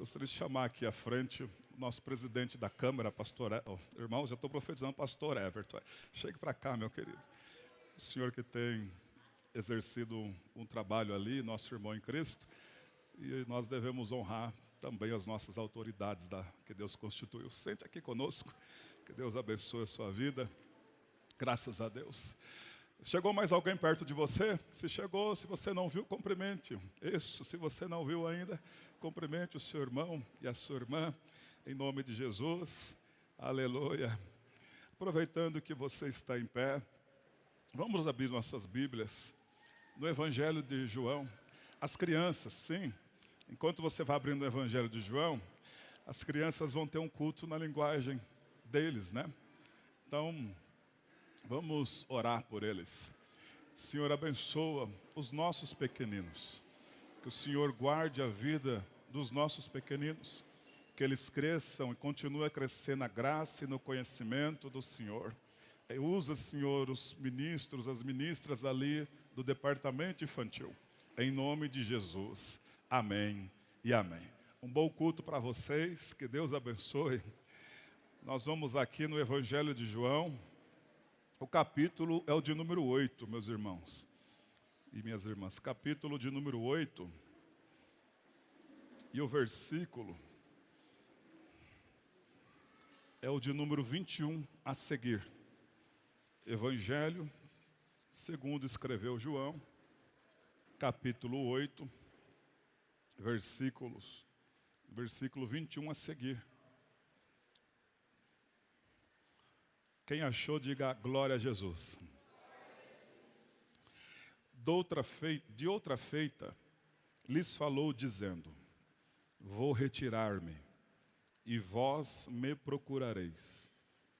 Gostaria de chamar aqui à frente o nosso presidente da Câmara, pastor irmão, já estou profetizando, pastor Everton. Chegue para cá, meu querido. O senhor que tem exercido um trabalho ali, nosso irmão em Cristo, e nós devemos honrar também as nossas autoridades que Deus constituiu. Sente aqui conosco, que Deus abençoe a sua vida. Graças a Deus. Chegou mais alguém perto de você? Se chegou, se você não viu, cumprimente. Isso, se você não viu ainda, cumprimente o seu irmão e a sua irmã, em nome de Jesus. Aleluia. Aproveitando que você está em pé, vamos abrir nossas Bíblias no Evangelho de João. As crianças, sim, enquanto você vai abrindo o Evangelho de João, as crianças vão ter um culto na linguagem deles, né? Então, vamos orar por eles. Senhor, abençoa os nossos pequeninos. Que o Senhor guarde a vida dos nossos pequeninos. Que eles cresçam e continuem a crescer na graça e no conhecimento do Senhor. Usa, Senhor, os ministros, as ministras ali do departamento infantil. Em nome de Jesus. Amém e amém. Um bom culto para vocês. Que Deus abençoe. Nós vamos aqui no Evangelho de João. O capítulo é o de número 8, meus irmãos e minhas irmãs. Capítulo de número 8. E o versículo é o de número 21 a seguir. Evangelho, segundo escreveu João, capítulo 8, versículo 21 a seguir. Quem achou, diga glória a Jesus. De outra feita, lhes falou dizendo: vou retirar-me, e vós me procurareis,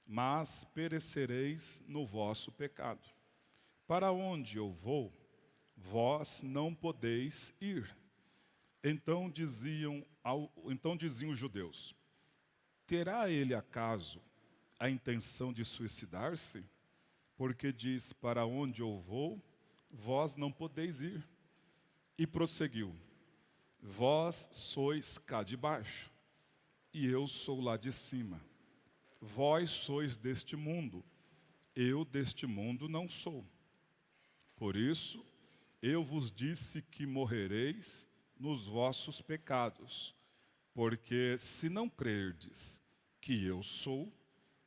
mas perecereis no vosso pecado. Para onde eu vou, vós não podeis ir. Então diziam os judeus: terá ele acaso a intenção de suicidar-se? Porque diz: para onde eu vou, vós não podeis ir. E prosseguiu: vós sois cá de baixo, e eu sou lá de cima. Vós sois deste mundo, eu deste mundo não sou. Por isso, eu vos disse que morrereis nos vossos pecados, porque se não crerdes que eu sou,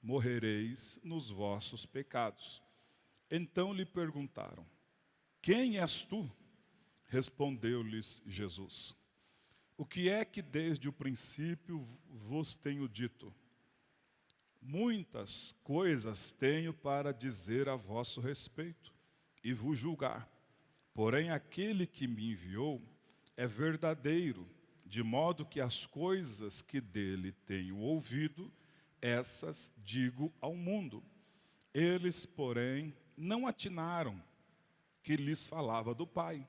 morrereis nos vossos pecados. Então lhe perguntaram: quem és tu? Respondeu-lhes Jesus: o que é que desde o princípio vos tenho dito? Muitas coisas tenho para dizer a vosso respeito e vos julgar. Porém, aquele que me enviou é verdadeiro, de modo que as coisas que dele tenho ouvido, essas digo ao mundo. Eles, porém, não atinaram que lhes falava do Pai.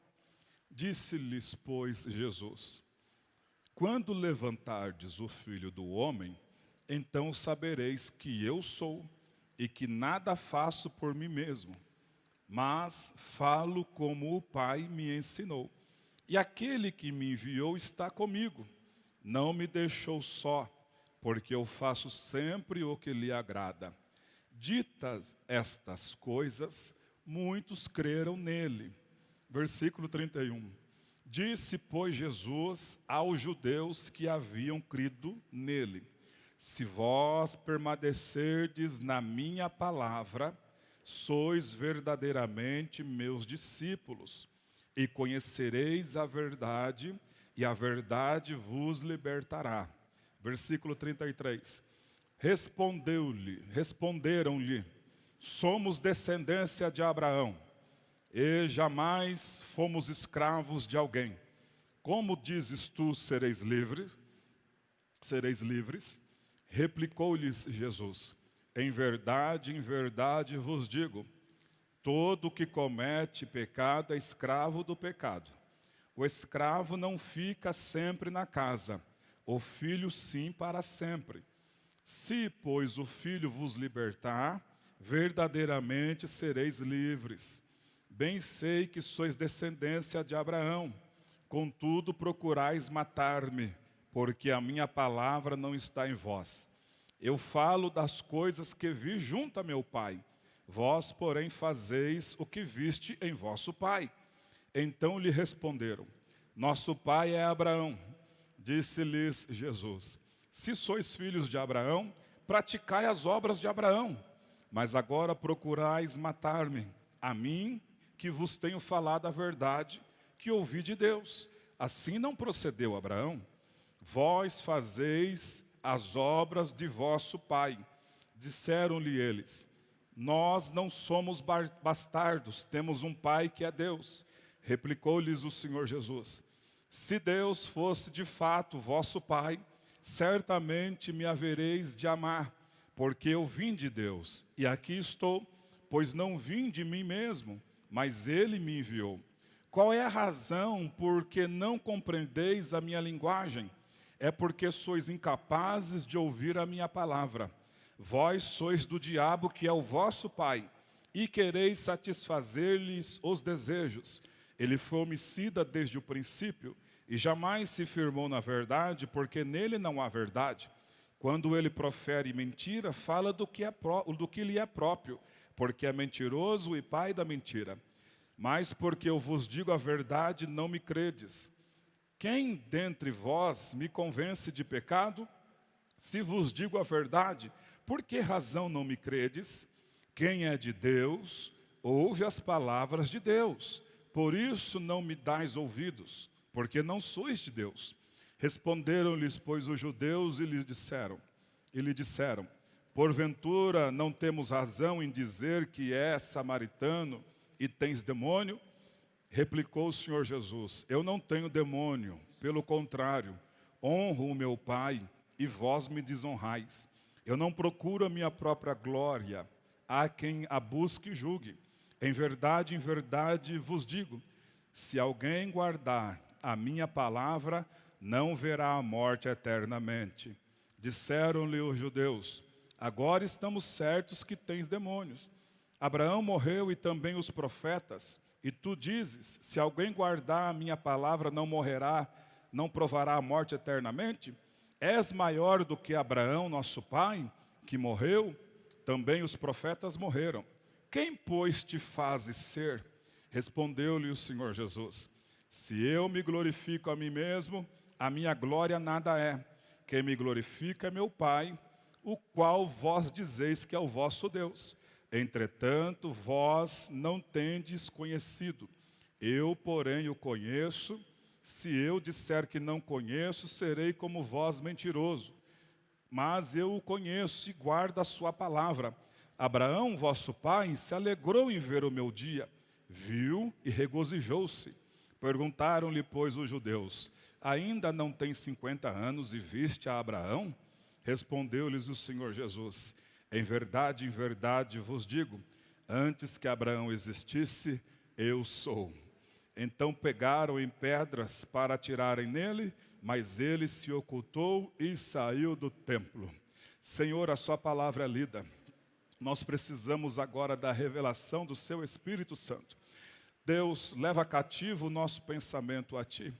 Disse-lhes, pois, Jesus: quando levantardes o Filho do Homem, então sabereis que eu sou, e que nada faço por mim mesmo, mas falo como o Pai me ensinou. E aquele que me enviou está comigo, não me deixou só, porque eu faço sempre o que lhe agrada. Ditas estas coisas, muitos creram nele. Versículo 31. Disse, pois, Jesus aos judeus que haviam crido nele: se vós permanecerdes na minha palavra, sois verdadeiramente meus discípulos, e conhecereis a verdade, e a verdade vos libertará. Versículo 33. Responderam-lhe: somos descendência de Abraão, e jamais fomos escravos de alguém. Como dizes tu, sereis livres? Replicou-lhes Jesus: em verdade vos digo, todo que comete pecado é escravo do pecado. O escravo não fica sempre na casa, o filho sim para sempre. Se, pois, o Filho vos libertar, verdadeiramente sereis livres. Bem sei que sois descendência de Abraão, contudo procurais matar-me, porque a minha palavra não está em vós. Eu falo das coisas que vi junto a meu Pai. Vós, porém, fazeis o que viste em vosso pai. Então lhe responderam: nosso pai é Abraão. Disse-lhes Jesus: se sois filhos de Abraão, praticai as obras de Abraão. Mas agora procurais matar-me, a mim, que vos tenho falado a verdade, que ouvi de Deus. Assim não procedeu Abraão. Vós fazeis as obras de vosso pai. Disseram-lhe eles: nós não somos bastardos, temos um pai que é Deus. Replicou-lhes o Senhor Jesus: se Deus fosse de fato vosso pai, certamente me havereis de amar, porque eu vim de Deus, e aqui estou, pois não vim de mim mesmo, mas ele me enviou. Qual é a razão por que não compreendeis a minha linguagem? É porque sois incapazes de ouvir a minha palavra. Vós sois do diabo, que é o vosso pai, e quereis satisfazer-lhes os desejos. Ele foi homicida desde o princípio, e jamais se firmou na verdade, porque nele não há verdade. Quando ele profere mentira, fala do que lhe é próprio, porque é mentiroso e pai da mentira. Mas porque eu vos digo a verdade, não me credes. Quem dentre vós me convence de pecado? Se vos digo a verdade, por que razão não me credes? Quem é de Deus, ouve as palavras de Deus. Por isso não me dais ouvidos, porque não sois de Deus. Responderam-lhes, pois, os judeus e lhe disseram: porventura não temos razão em dizer que és samaritano e tens demônio? Replicou o Senhor Jesus: eu não tenho demônio, pelo contrário, honro o meu Pai, e vós me desonrais. Eu não procuro a minha própria glória, há quem a busque e julgue. Em verdade vos digo, se alguém guardar a minha palavra, não verá a morte eternamente. Disseram-lhe os judeus: agora estamos certos que tens demônios. Abraão morreu e também os profetas, e tu dizes: se alguém guardar a minha palavra, não morrerá, não provará a morte eternamente? És maior do que Abraão, nosso pai, que morreu? Também os profetas morreram. Quem, pois, te fazes ser? Respondeu-lhe o Senhor Jesus: se eu me glorifico a mim mesmo, a minha glória nada é. Quem me glorifica é meu Pai, o qual vós dizeis que é o vosso Deus. Entretanto, vós não tendes conhecido. Eu, porém, o conheço. Se eu disser que não conheço, serei como vós mentiroso. Mas eu o conheço e guardo a sua palavra. Abraão, vosso pai, se alegrou em ver o meu dia. Viu e regozijou-se. Perguntaram-lhe, pois, os judeus: ainda não tens 50 anos e viste a Abraão? Respondeu-lhes o Senhor Jesus: em verdade vos digo, antes que Abraão existisse, eu sou. Então pegaram em pedras para atirarem nele, mas ele se ocultou e saiu do templo. Senhor, a sua palavra é lida. Nós precisamos agora da revelação do seu Espírito Santo. Deus, leva cativo o nosso pensamento a Ti,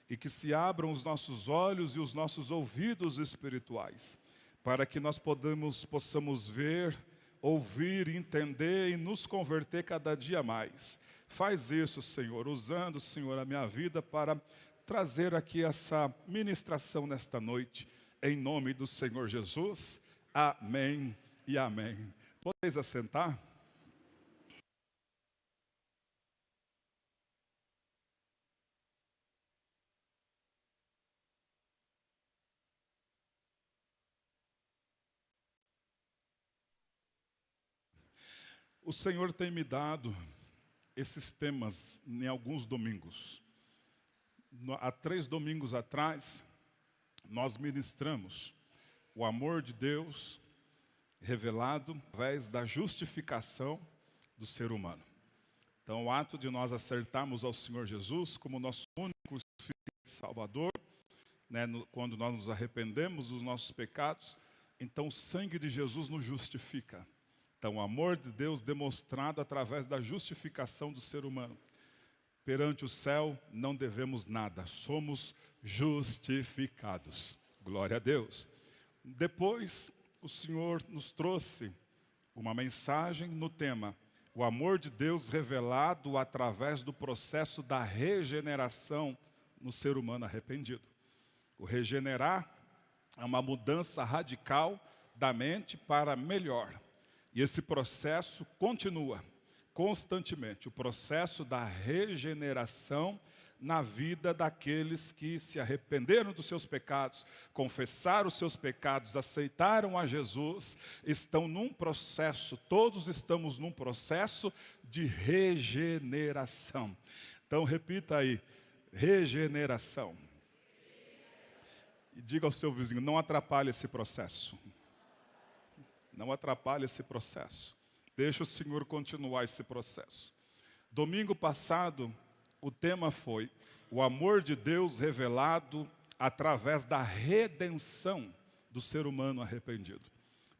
e que se abram os nossos olhos e os nossos ouvidos espirituais, para que nós possamos ver, ouvir, entender e nos converter cada dia mais. Faz isso, Senhor, usando, Senhor, a minha vida para trazer aqui essa ministração nesta noite, em nome do Senhor Jesus. Amém e amém. Podeis assentar? O Senhor tem me dado esses temas em alguns domingos. Há 3 domingos atrás, nós ministramos o amor de Deus revelado através da justificação do ser humano. Então, o ato de nós acertarmos ao Senhor Jesus como nosso único e suficiente Salvador, né, quando nós nos arrependemos dos nossos pecados, então o sangue de Jesus nos justifica. Então, o amor de Deus demonstrado através da justificação do ser humano. perante o céu não devemos nada, somos justificados. Glória a Deus. Depois, o Senhor nos trouxe uma mensagem no tema: o amor de Deus revelado através do processo da regeneração no ser humano arrependido. O regenerar é uma mudança radical da mente para melhor. E esse processo continua constantemente, o processo da regeneração na vida daqueles que se arrependeram dos seus pecados, confessaram os seus pecados, aceitaram a Jesus, estão num processo, todos estamos num processo de regeneração. Então repita aí, regeneração. E diga ao seu vizinho, não atrapalhe esse processo. Não atrapalhe esse processo. Deixa o Senhor continuar esse processo. Domingo passado, o tema foi o amor de Deus revelado através da redenção do ser humano arrependido.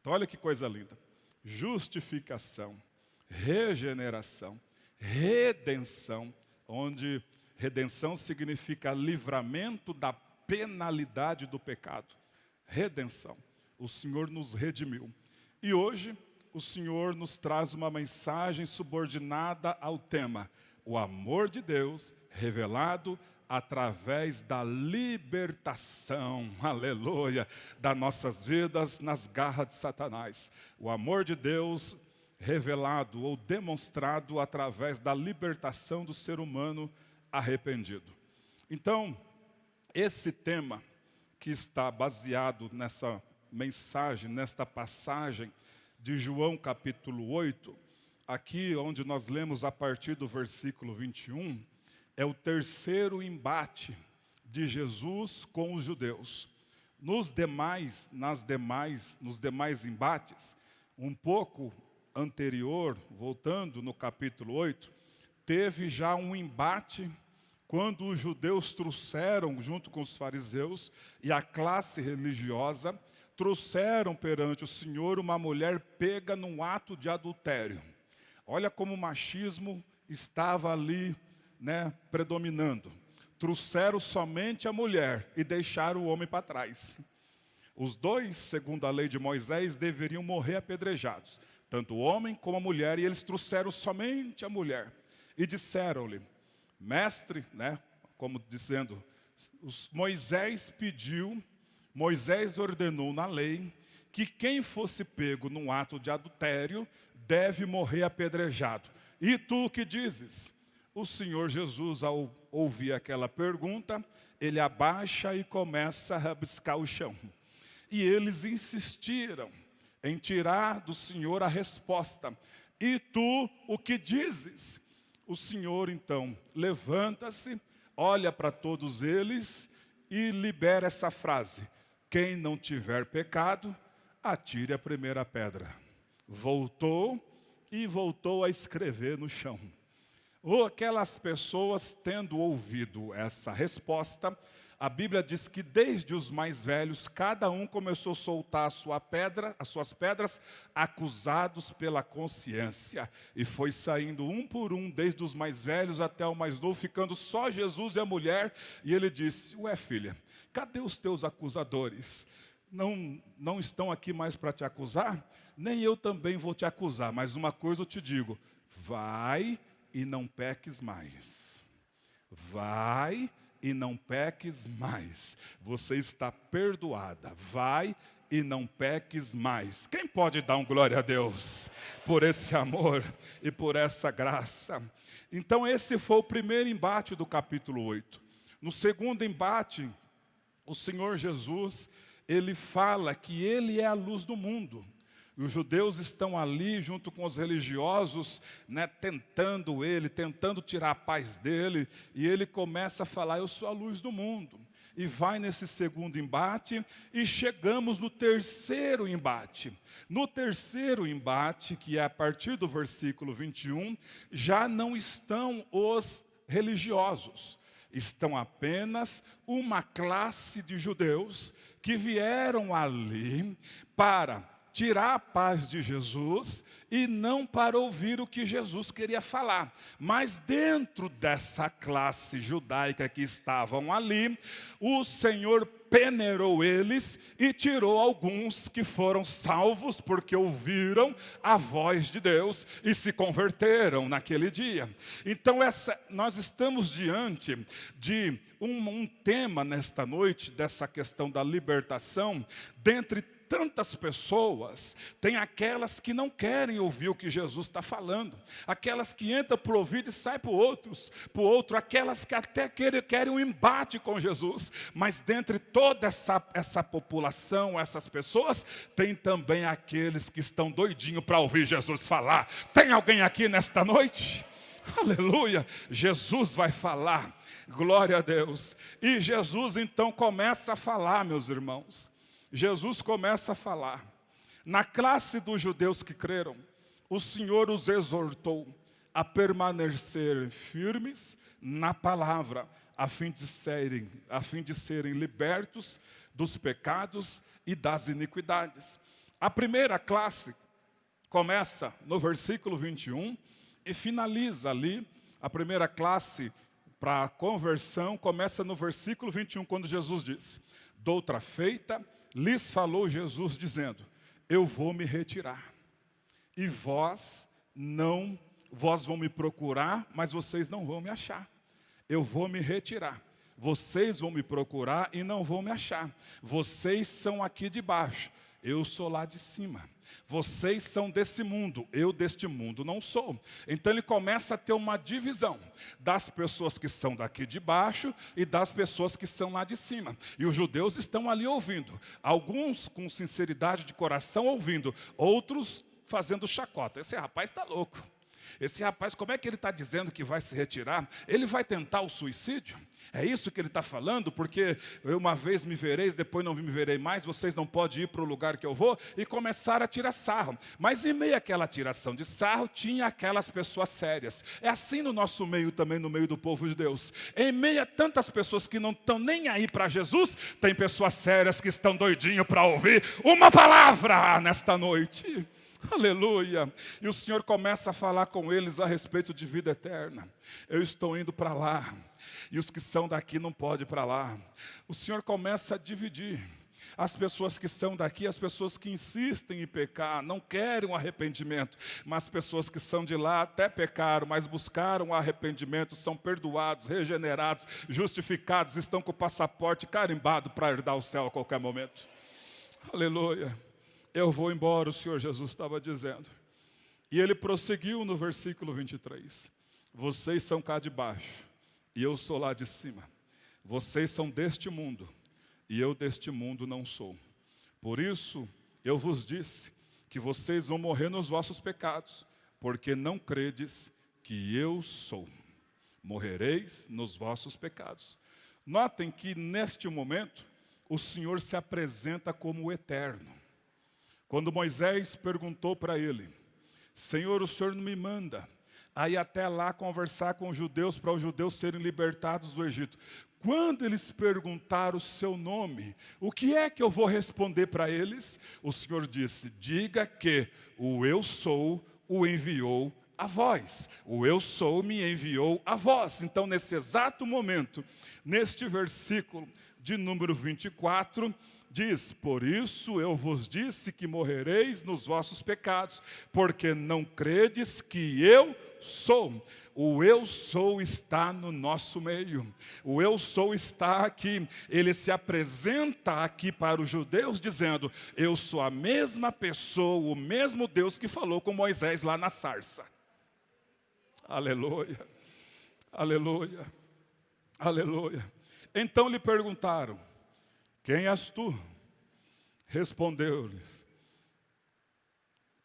Então olha que coisa linda. Justificação, regeneração, redenção, onde redenção significa livramento da penalidade do pecado. Redenção. O Senhor nos redimiu. E hoje o Senhor nos traz uma mensagem subordinada ao tema: o amor de Deus revelado através da libertação, aleluia, das nossas vidas nas garras de Satanás. O amor de Deus revelado ou demonstrado através da libertação do ser humano arrependido. Então, esse tema que está baseado nessa mensagem, nesta passagem de João capítulo 8, aqui onde nós lemos a partir do versículo 21, é o terceiro embate de Jesus com os judeus. Nos demais embates, um pouco anterior, voltando no capítulo 8, teve já um embate quando os judeus trouxeram, junto com os fariseus e a classe religiosa, trouxeram perante o Senhor uma mulher pega num ato de adultério. Olha como o machismo estava ali, predominando. Trouxeram somente a mulher e deixaram o homem para trás. Os dois, segundo a lei de Moisés, deveriam morrer apedrejados, tanto o homem como a mulher, e eles trouxeram somente a mulher. E disseram-lhe, mestre, como dizendo, Moisés ordenou na lei que quem fosse pego num ato de adultério deve morrer apedrejado. E tu o que dizes? O Senhor Jesus, ao ouvir aquela pergunta, ele abaixa e começa a rabiscar o chão. E eles insistiram em tirar do Senhor a resposta. E tu o que dizes? O Senhor, então, levanta-se, olha para todos eles e libera essa frase: quem não tiver pecado, atire a primeira pedra. Voltou a escrever no chão. Ou aquelas pessoas, tendo ouvido essa resposta, a Bíblia diz que desde os mais velhos, cada um começou a soltar as suas pedras, acusados pela consciência. E foi saindo um por um, desde os mais velhos até o mais novo, ficando só Jesus e a mulher. E ele disse, ué filha, cadê os teus acusadores? Não estão aqui mais para te acusar? Nem eu também vou te acusar, mas uma coisa eu te digo, vai e não peques mais. Vai e não peques mais. Você está perdoada. Vai e não peques mais. Quem pode dar um glória a Deus por esse amor e por essa graça? Então esse foi o primeiro embate do capítulo 8. No segundo embate, o Senhor Jesus, ele fala que ele é a luz do mundo. E os judeus estão ali junto com os religiosos, tentando tirar a paz dele. E ele começa a falar, eu sou a luz do mundo. E vai nesse segundo embate e chegamos no terceiro embate. No terceiro embate, que é a partir do versículo 21, já não estão os religiosos. Estão apenas uma classe de judeus que vieram ali para tirar a paz de Jesus e não para ouvir o que Jesus queria falar. Mas dentro dessa classe judaica que estavam ali, o Senhor peneirou eles e tirou alguns que foram salvos porque ouviram a voz de Deus e se converteram naquele dia. Então nós estamos diante de um tema nesta noite, dessa questão da libertação. Dentre tantas pessoas, tem aquelas que não querem ouvir o que Jesus está falando, aquelas que entram por ouvido e saem por outro, aquelas que até querem um embate com Jesus, mas dentre toda essa população, essas pessoas, tem também aqueles que estão doidinhos para ouvir Jesus falar. Tem alguém aqui nesta noite? Aleluia! Jesus vai falar, glória a Deus. E Jesus então começa a falar, meus irmãos. Jesus começa a falar. Na classe dos judeus que creram, o Senhor os exortou a permanecer firmes na palavra, a fim de serem libertos dos pecados e das iniquidades. A primeira classe começa no versículo 21 e finaliza ali. A primeira classe para a conversão começa no versículo 21, quando Jesus disse: doutra feita, lhes falou Jesus dizendo: eu vou me retirar, e vós vão me procurar, mas vocês não vão me achar. Eu vou me retirar, vocês vão me procurar e não vão me achar. Vocês são aqui de baixo, eu sou lá de cima. Vocês são desse mundo, eu deste mundo não sou. Então ele começa a ter uma divisão das pessoas que são daqui de baixo e das pessoas que são lá de cima. E os judeus estão ali ouvindo, alguns com sinceridade de coração ouvindo, outros fazendo chacota. Esse rapaz está louco. Esse rapaz, como é que ele está dizendo que vai se retirar? Ele vai tentar o suicídio? É isso que ele está falando? Porque eu uma vez me vereis, depois não me verei mais, vocês não podem ir para o lugar que eu vou, e começaram a tirar sarro. Mas em meio àquela tiração de sarro, tinha aquelas pessoas sérias. É assim no nosso meio também, no meio do povo de Deus. Em meio a tantas pessoas que não estão nem aí para Jesus, tem pessoas sérias que estão doidinhos para ouvir uma palavra nesta noite. Aleluia. E o Senhor começa a falar com eles a respeito de vida eterna. Eu estou indo para lá, e os que são daqui não podem ir para lá. O Senhor começa a dividir as pessoas que são daqui, as pessoas que insistem em pecar, não querem um arrependimento, mas as pessoas que são de lá até pecaram, mas buscaram o arrependimento, são perdoados, regenerados, justificados, estão com o passaporte carimbado para herdar o céu a qualquer momento. Aleluia. Eu vou embora, o Senhor Jesus estava dizendo. E ele prosseguiu no versículo 23. Vocês são cá de baixo, e eu sou lá de cima. Vocês são deste mundo, e eu deste mundo não sou. Por isso, eu vos disse que vocês vão morrer nos vossos pecados, porque não credes que eu sou. Morrereis nos vossos pecados. Notem que neste momento, o Senhor se apresenta como o eterno. Quando Moisés perguntou para ele: Senhor, o Senhor não me manda aí até lá conversar com os judeus, para os judeus serem libertados do Egito. Quando eles perguntaram o seu nome, o que é que eu vou responder para eles? O Senhor disse: diga que o eu sou o enviou a vós. O eu sou me enviou a vós. Então, nesse exato momento, neste versículo de número 24, diz: por isso eu vos disse que morrereis nos vossos pecados, porque não credes que eu sou. O eu sou está no nosso meio. O eu sou está aqui. Ele se apresenta aqui para os judeus dizendo: eu sou a mesma pessoa, o mesmo Deus que falou com Moisés lá na sarça. Aleluia, aleluia, aleluia. Então lhe perguntaram: quem és tu? Respondeu-lhes: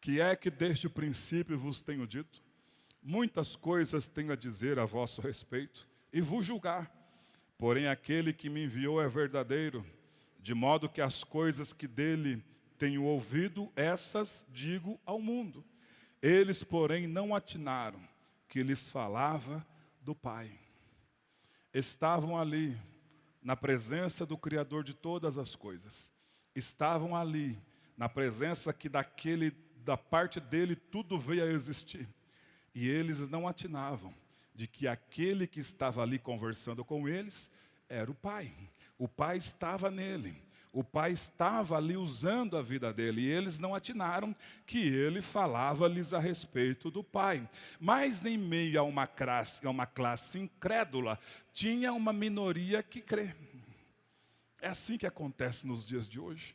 que é que desde o princípio vos tenho dito? Muitas coisas tenho a dizer a vosso respeito e vos julgar. Porém aquele que me enviou é verdadeiro, de modo que as coisas que dele tenho ouvido, essas digo ao mundo. Eles, porém, não atinaram que lhes falava do Pai. Estavam ali, na presença do Criador de todas as coisas. Estavam ali, na presença que da parte dele tudo veio a existir. E eles não atinavam de que aquele que estava ali conversando com eles era o Pai. O Pai estava nele. O Pai estava ali usando a vida dele. E eles não atinaram que ele falava-lhes a respeito do Pai. Mas em meio a uma classe incrédula, tinha uma minoria que crê. É assim que acontece nos dias de hoje.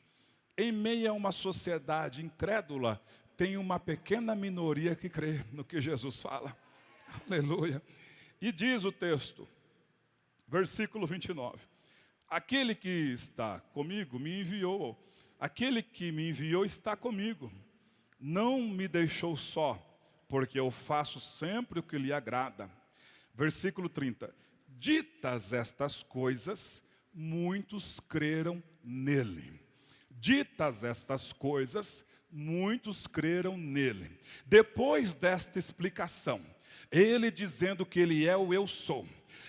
Em meio a uma sociedade incrédula, tem uma pequena minoria que crê no que Jesus fala. Aleluia. E diz o texto, versículo 29. Aquele que está comigo me enviou. Aquele que me enviou está comigo. Não me deixou só, porque eu faço sempre o que lhe agrada. Versículo 30. Ditas estas coisas, muitos creram nele. Ditas estas coisas, muitos creram nele. Depois desta explicação, ele dizendo que ele é o eu sou,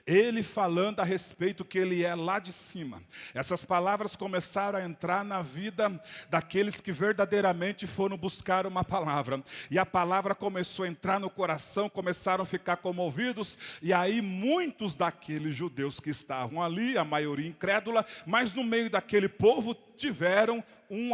ele falando a respeito que ele é lá de cima. Essas palavras começaram a entrar na vida daqueles que verdadeiramente foram buscar uma palavra. E a palavra começou a entrar no coração, começaram a ficar comovidos. E aí muitos daqueles judeus que estavam ali, a maioria incrédula, mas no meio daquele povo tiveram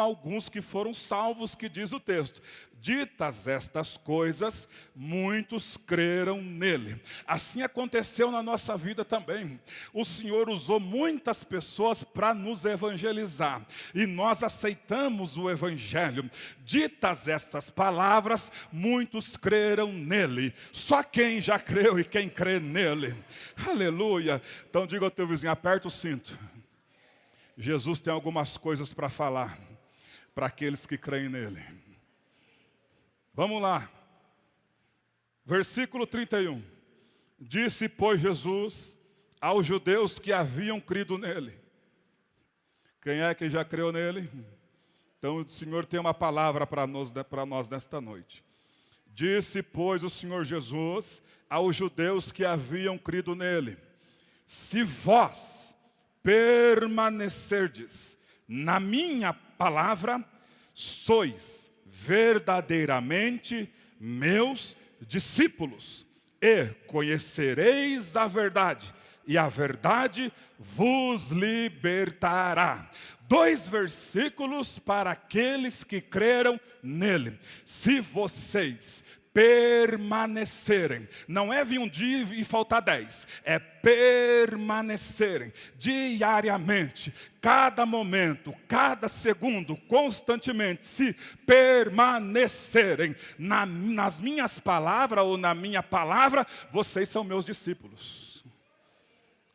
alguns que foram salvos, que diz o texto. Ditas estas coisas, muitos creram nele. Assim aconteceu na nossa vida também. O Senhor usou muitas pessoas para nos evangelizar. E nós aceitamos o evangelho. Ditas estas palavras, muitos creram nele. Só quem já creu e quem crê nele. Aleluia. Então diga ao teu vizinho, aperta o cinto. Jesus tem algumas coisas para falar para aqueles que creem nele. Vamos lá. Versículo 31. Disse, pois, Jesus aos judeus que haviam crido nele. Quem é que já creu nele? Então o Senhor tem uma palavra para nós nesta noite. Disse, pois, o Senhor Jesus aos judeus que haviam crido nele. Se vós permanecerdes na minha palavra, sois verdadeiramente meus discípulos, e conhecereis a verdade, e a verdade vos libertará. 2 versículos para aqueles que creram nele. Se vocês permanecerem, não é vir um dia e faltar 10, é permanecerem diariamente, cada momento, cada segundo, constantemente, se permanecerem nas minhas palavras ou na minha palavra, vocês são meus discípulos.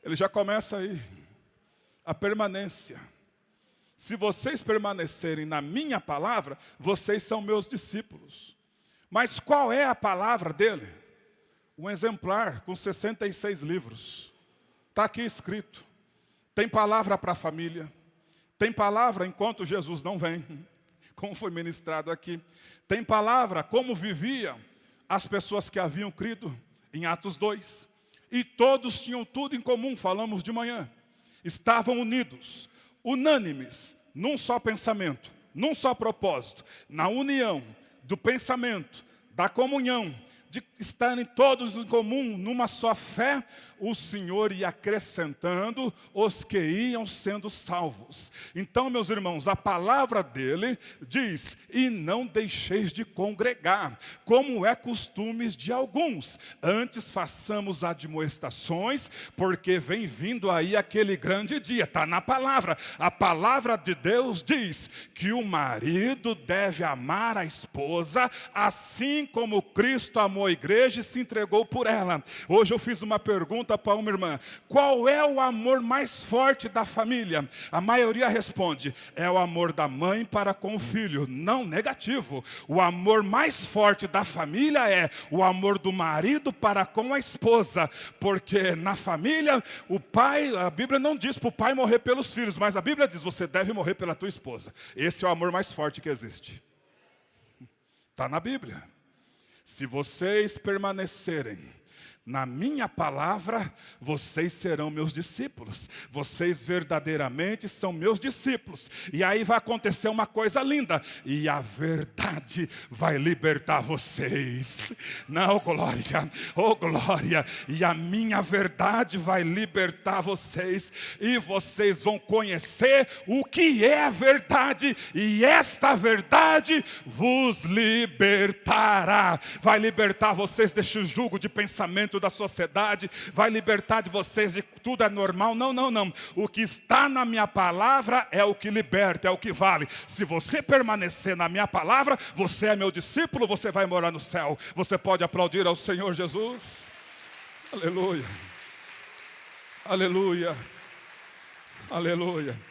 Ele já começa aí, a permanência. Se vocês permanecerem na minha palavra, vocês são meus discípulos. Mas qual é a palavra dele? Um exemplar com 66 livros. Está aqui escrito. Tem palavra para a família. Tem palavra enquanto Jesus não vem, como foi ministrado aqui. Tem palavra como viviam as pessoas que haviam crido em Atos 2. E todos tinham tudo em comum, falamos de manhã. Estavam unidos, unânimes, num só pensamento, num só propósito, na união do pensamento, da comunhão, de estarem todos em comum, numa só fé, o Senhor ia acrescentando os que iam sendo salvos. Então, meus irmãos, a palavra dele diz, e não deixeis de congregar, como é costumes de alguns. Antes façamos admoestações, porque vem vindo aí aquele grande dia. Está na palavra. A palavra de Deus diz que o marido deve amar a esposa, assim como Cristo amou a igreja e se entregou por ela. Hoje eu fiz uma pergunta para uma irmã: qual é o amor mais forte da família? A maioria responde: é o amor da mãe para com o filho. Não, negativo. O amor mais forte da família é o amor do marido para com a esposa, porque na família o pai, a Bíblia não diz para o pai morrer pelos filhos, mas a Bíblia diz: você deve morrer pela tua esposa. Esse é o amor mais forte que existe. Está na Bíblia. Se vocês permanecerem Na minha palavra, vocês serão meus discípulos. Vocês verdadeiramente são meus discípulos. E aí vai acontecer uma coisa linda. E a verdade vai libertar vocês. Não, glória. Oh, glória. E a minha verdade vai libertar vocês. E vocês vão conhecer o que é a verdade. E esta verdade vos libertará. Vai libertar vocês deste jugo de pensamento da sociedade, vai libertar de vocês de tudo é normal. Não, não, não. O que está na minha palavra é o que liberta, é o que vale. Se você permanecer na minha palavra, você é meu discípulo, você vai morar no céu. Você pode aplaudir ao Senhor Jesus? Aleluia. Aleluia. Aleluia.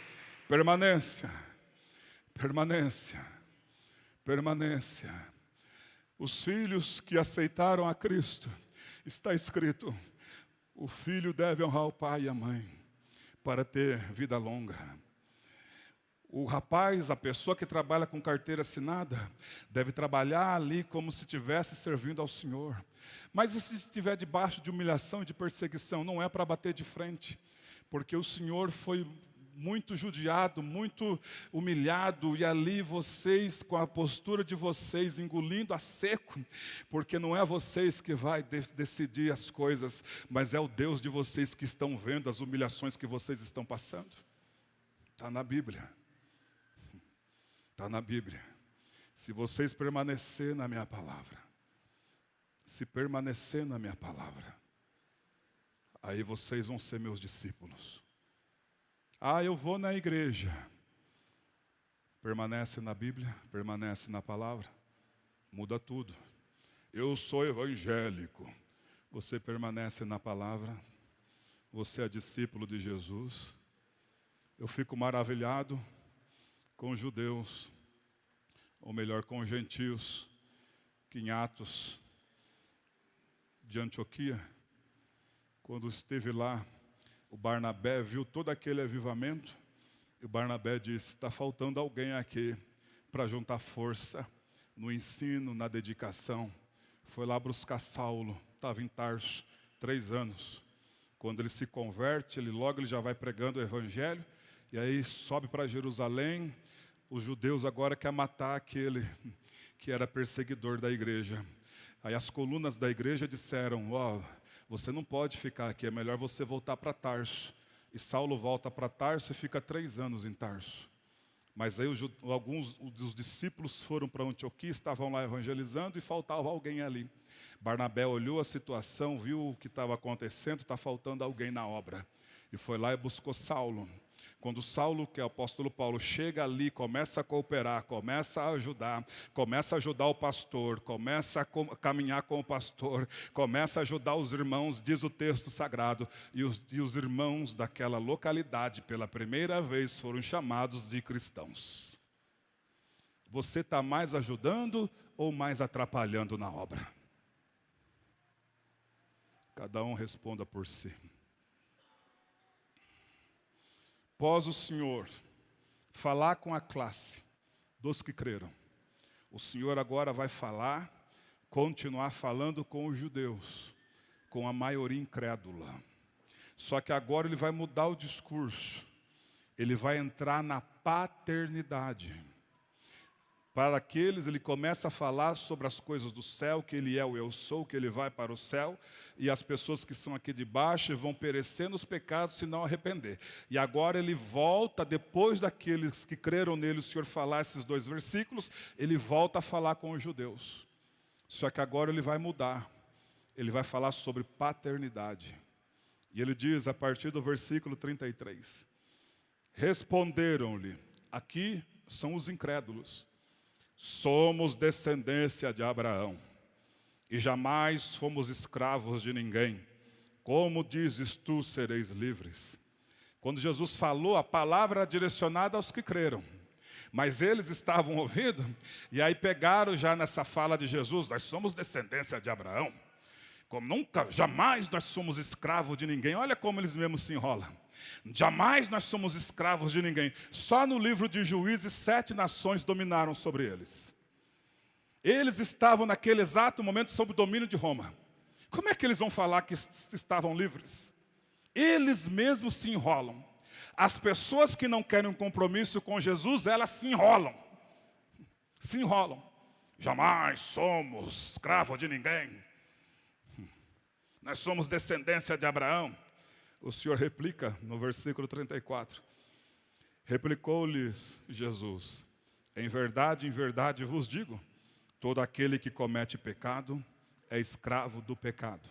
Permanência. Permanência. Permanência. Os filhos que aceitaram a Cristo, está escrito, o filho deve honrar o pai e a mãe para ter vida longa. O rapaz, a pessoa que trabalha com carteira assinada, deve trabalhar ali como se estivesse servindo ao Senhor. Mas e se estiver debaixo de humilhação e de perseguição? Não é para bater de frente, porque o Senhor foi muito judiado, muito humilhado, e ali vocês, com a postura de vocês, engolindo a seco, porque não é vocês que vai decidir as coisas, mas é o Deus de vocês que estão vendo as humilhações que vocês estão passando. Está na Bíblia. Está na Bíblia. Se vocês permanecer na minha palavra, se permanecer na minha palavra, aí vocês vão ser meus discípulos. Ah, eu vou na igreja. Permanece na Bíblia, permanece na palavra, muda tudo. Eu sou evangélico. Você permanece na palavra, você é discípulo de Jesus. Eu fico maravilhado com os judeus, ou melhor, com os gentios, que em Atos de Antioquia, quando esteve lá, o Barnabé viu todo aquele avivamento, e o Barnabé disse, está faltando alguém aqui para juntar força no ensino, na dedicação. Foi lá buscar Saulo, estava em Tarso, 3 anos. Quando ele se converte, ele já vai pregando o evangelho, e aí sobe para Jerusalém. Os judeus agora querem matar aquele que era perseguidor da igreja. Aí as colunas da igreja disseram, você não pode ficar aqui, é melhor você voltar para Tarso. E Saulo volta para Tarso e fica 3 anos em Tarso. Mas aí alguns dos discípulos foram para Antioquia, estavam lá evangelizando e faltava alguém ali. Barnabé olhou a situação, viu o que estava acontecendo, está faltando alguém na obra. E foi lá e buscou Saulo. Quando Saulo, que é o apóstolo Paulo, chega ali, começa a cooperar, começa a ajudar o pastor, começa a caminhar com o pastor, começa a ajudar os irmãos, diz o texto sagrado, e os irmãos daquela localidade, pela primeira vez, foram chamados de cristãos. Você está mais ajudando ou mais atrapalhando na obra? Cada um responda por si. Após o Senhor falar com a classe dos que creram, o Senhor agora vai continuar falando com os judeus, com a maioria incrédula. Só que agora ele vai mudar o discurso, ele vai entrar na paternidade. Para aqueles, ele começa a falar sobre as coisas do céu, que ele é o eu sou, que ele vai para o céu, e as pessoas que são aqui de baixo vão perecer nos pecados se não arrepender. E agora ele volta, depois daqueles que creram nele, o Senhor falar esses 2 versículos, ele volta a falar com os judeus. Só que agora ele vai mudar, ele vai falar sobre paternidade. E ele diz, a partir do versículo 33, responderam-lhe, aqui são os incrédulos, somos descendência de Abraão, e jamais fomos escravos de ninguém. Como dizes tu, sereis livres? Quando Jesus falou, a palavra era direcionada aos que creram. Mas eles estavam ouvindo, e aí pegaram já nessa fala de Jesus, nós somos descendência de Abraão. Como nunca, jamais nós somos escravos de ninguém. Olha como eles mesmos se enrolam. Jamais nós somos escravos de ninguém. Só no livro de Juízes 7 nações dominaram sobre eles. Eles estavam naquele exato momento sob o domínio de Roma. Como é que eles vão falar que estavam livres? Eles mesmos se enrolam. As pessoas que não querem um compromisso com Jesus, elas se enrolam. Se enrolam. Jamais somos escravos de ninguém. Nós somos descendência de Abraão. O Senhor replica no versículo 34. Replicou-lhes Jesus: em verdade vos digo, todo aquele que comete pecado é escravo do pecado.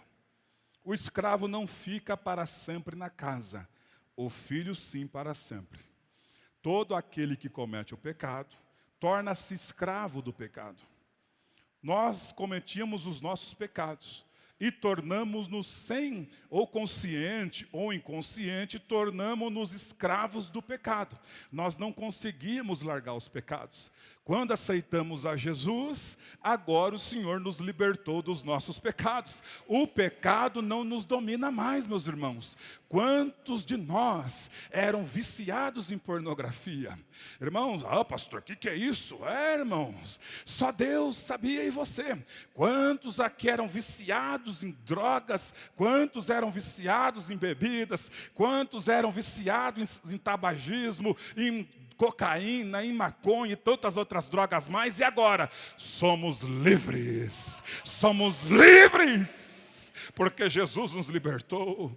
O escravo não fica para sempre na casa, o filho sim para sempre. Todo aquele que comete o pecado torna-se escravo do pecado. Nós cometíamos os nossos pecados e tornamos-nos, sem ou consciente ou inconsciente, tornamos-nos escravos do pecado. Nós não conseguimos largar os pecados. Quando aceitamos a Jesus, agora o Senhor nos libertou dos nossos pecados. O pecado não nos domina mais, meus irmãos. Quantos de nós eram viciados em pornografia? Irmãos, pastor, o que é isso? Irmãos, só Deus sabia e você. Quantos aqui eram viciados em drogas? Quantos eram viciados em bebidas? Quantos eram viciados em tabagismo, em cocaína, em maconha e tantas outras drogas mais? E agora? Somos livres. Somos livres. Porque Jesus nos libertou.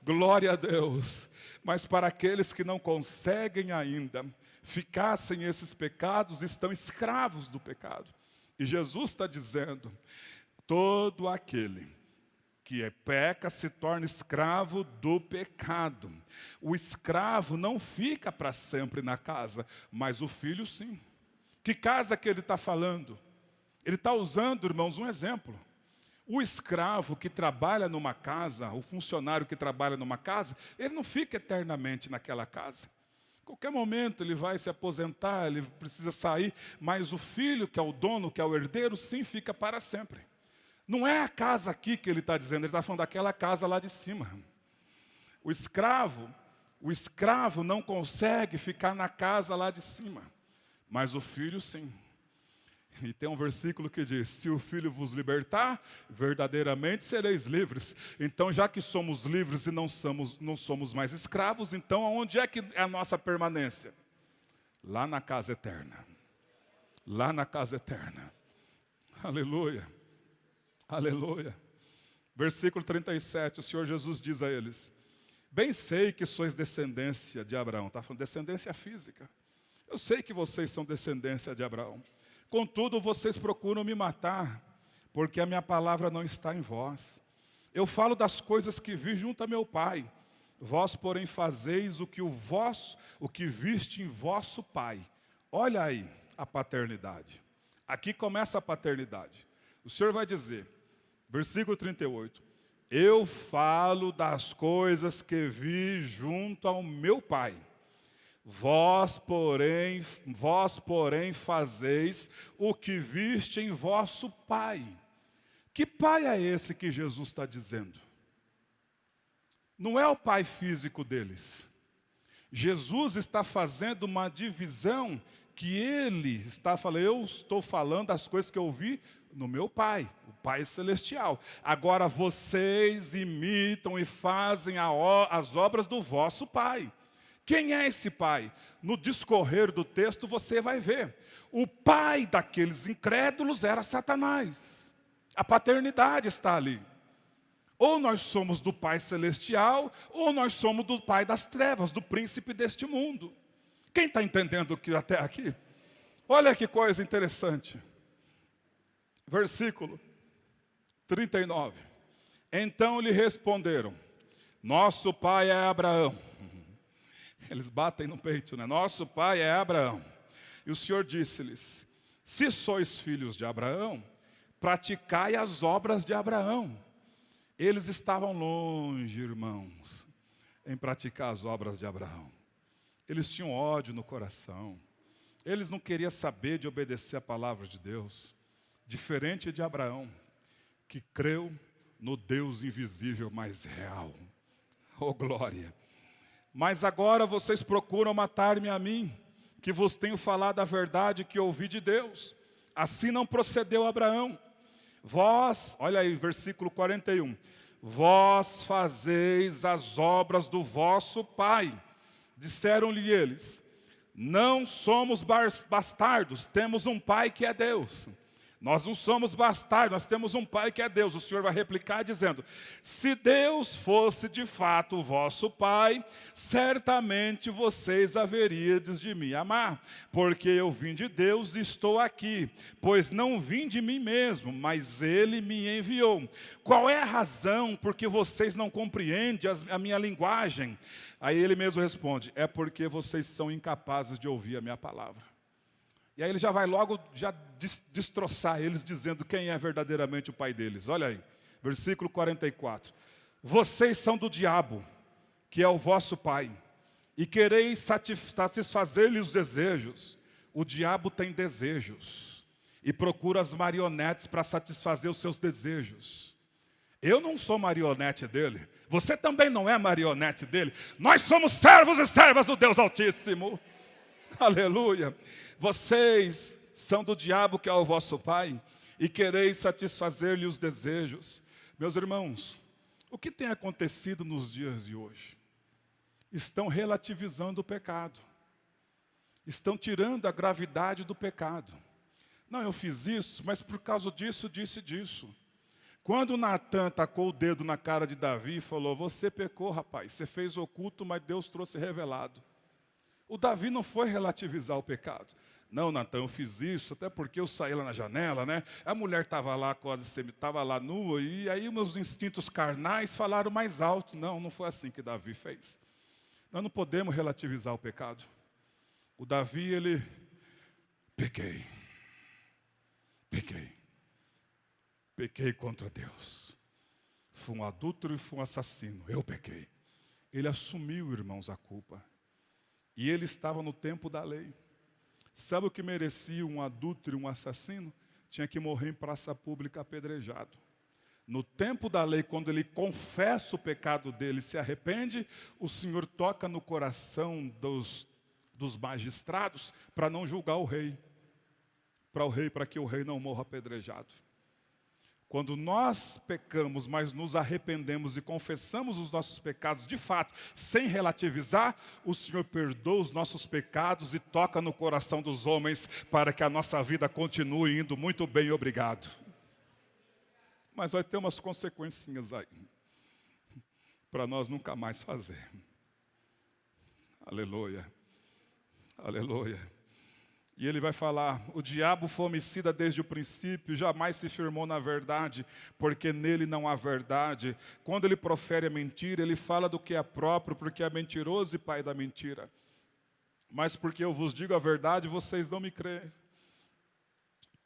Glória a Deus. Mas para aqueles que não conseguem ainda ficar sem esses pecados, estão escravos do pecado. E Jesus está dizendo: todo aquele que peca se torna escravo do pecado. O escravo não fica para sempre na casa, mas o filho sim. Que casa que ele está falando? Ele está usando, irmãos, um exemplo. O escravo que trabalha numa casa, o funcionário que trabalha numa casa, ele não fica eternamente naquela casa. Em qualquer momento ele vai se aposentar, ele precisa sair, mas o filho, que é o dono, que é o herdeiro, sim, fica para sempre. Não é a casa aqui que ele está dizendo, ele está falando daquela casa lá de cima. O escravo não consegue ficar na casa lá de cima, mas o filho sim. E tem um versículo que diz: se o Filho vos libertar, verdadeiramente sereis livres. Então, já que somos livres e não somos mais escravos, então aonde é que é a nossa permanência? Lá na casa eterna. Lá na casa eterna. Aleluia. Aleluia. Versículo 37, o Senhor Jesus diz a eles: bem sei que sois descendência de Abraão. Está falando descendência física. Eu sei que vocês são descendência de Abraão. Contudo, vocês procuram me matar, porque a minha palavra não está em vós. Eu falo das coisas que vi junto a meu Pai. Vós, porém, fazeis o que viste em vosso pai. Olha aí a paternidade. Aqui começa a paternidade. O Senhor vai dizer, versículo 38, eu falo das coisas que vi junto ao meu Pai. Vós, porém, fazeis o que viste em vosso pai. Que pai é esse que Jesus está dizendo? Não é o pai físico deles. Jesus está fazendo uma divisão que ele está falando, eu estou falando das coisas que eu vi no meu Pai, o Pai Celestial. Agora vocês imitam e fazem as obras do vosso Pai. Quem é esse pai? No discorrer do texto você vai ver. O pai daqueles incrédulos era Satanás. A paternidade está ali. Ou nós somos do Pai Celestial, ou nós somos do pai das trevas, do príncipe deste mundo. Quem está entendendo que até aqui? Olha que coisa interessante. Versículo 39. Então lhe responderam: nosso pai é Abraão. Eles batem no peito, né? Nosso pai é Abraão. E o Senhor disse-lhes: se sois filhos de Abraão, praticai as obras de Abraão. Eles estavam longe, irmãos, em praticar as obras de Abraão. Eles tinham ódio no coração. Eles não queriam saber de obedecer a palavra de Deus. Diferente de Abraão, que creu no Deus invisível mais real. Oh, glória! Mas agora vocês procuram matar-me a mim, que vos tenho falado a verdade que ouvi de Deus. Assim não procedeu Abraão. Vós, olha aí, versículo 41. Vós fazeis as obras do vosso pai. Disseram-lhe eles: não somos bastardos, temos um pai que é Deus. Nós não somos bastardos, nós temos um pai que é Deus. O Senhor vai replicar dizendo: se Deus fosse de fato o vosso pai, certamente vocês haveríades de me amar, porque eu vim de Deus e estou aqui, pois não vim de mim mesmo, mas Ele me enviou. Qual é a razão por que vocês não compreendem a minha linguagem? Aí ele mesmo responde: é porque vocês são incapazes de ouvir a minha palavra. E aí ele já vai logo destroçar eles, dizendo quem é verdadeiramente o pai deles. Olha aí, versículo 44. Vocês são do diabo, que é o vosso pai, e quereis satisfazer-lhe os desejos. O diabo tem desejos, e procura as marionetes para satisfazer os seus desejos. Eu não sou marionete dele, você também não é marionete dele. Nós somos servos e servas do Deus Altíssimo. Aleluia. Vocês são do diabo, que é o vosso pai, e quereis satisfazer-lhe os desejos. Meus irmãos, o que tem acontecido nos dias de hoje? Estão relativizando o pecado. Estão tirando a gravidade do pecado. Não, eu fiz isso, mas por causa disso, disso. Quando Natan tacou o dedo na cara de Davi e falou: você pecou, rapaz, você fez oculto, mas Deus trouxe revelado. O Davi não foi relativizar o pecado. Não, Natan, eu fiz isso, até porque eu saí lá na janela, né? A mulher estava lá, estava lá nua, e aí meus instintos carnais falaram mais alto. Não, não foi assim que Davi fez. Nós não podemos relativizar o pecado. O Davi, ele... Pequei contra Deus. Fui um adúltero e fui um assassino. Eu pequei. Ele assumiu, irmãos, a culpa. E ele estava no tempo da lei. Sabe o que merecia um adúltero e um assassino? Tinha que morrer em praça pública apedrejado. No tempo da lei, quando ele confessa o pecado dele e se arrepende, o Senhor toca no coração dos magistrados para não julgar o rei. Para que o rei não morra apedrejado. Quando nós pecamos, mas nos arrependemos e confessamos os nossos pecados de fato, sem relativizar, o Senhor perdoa os nossos pecados e toca no coração dos homens para que a nossa vida continue indo muito bem, obrigado. Mas vai ter umas consequências aí, para nós nunca mais fazer. Aleluia, aleluia. E ele vai falar: o diabo foi homicida desde o princípio, jamais se firmou na verdade, porque nele não há verdade. Quando ele profere a mentira, ele fala do que é próprio, porque é mentiroso e pai da mentira. Mas porque eu vos digo a verdade, vocês não me creem.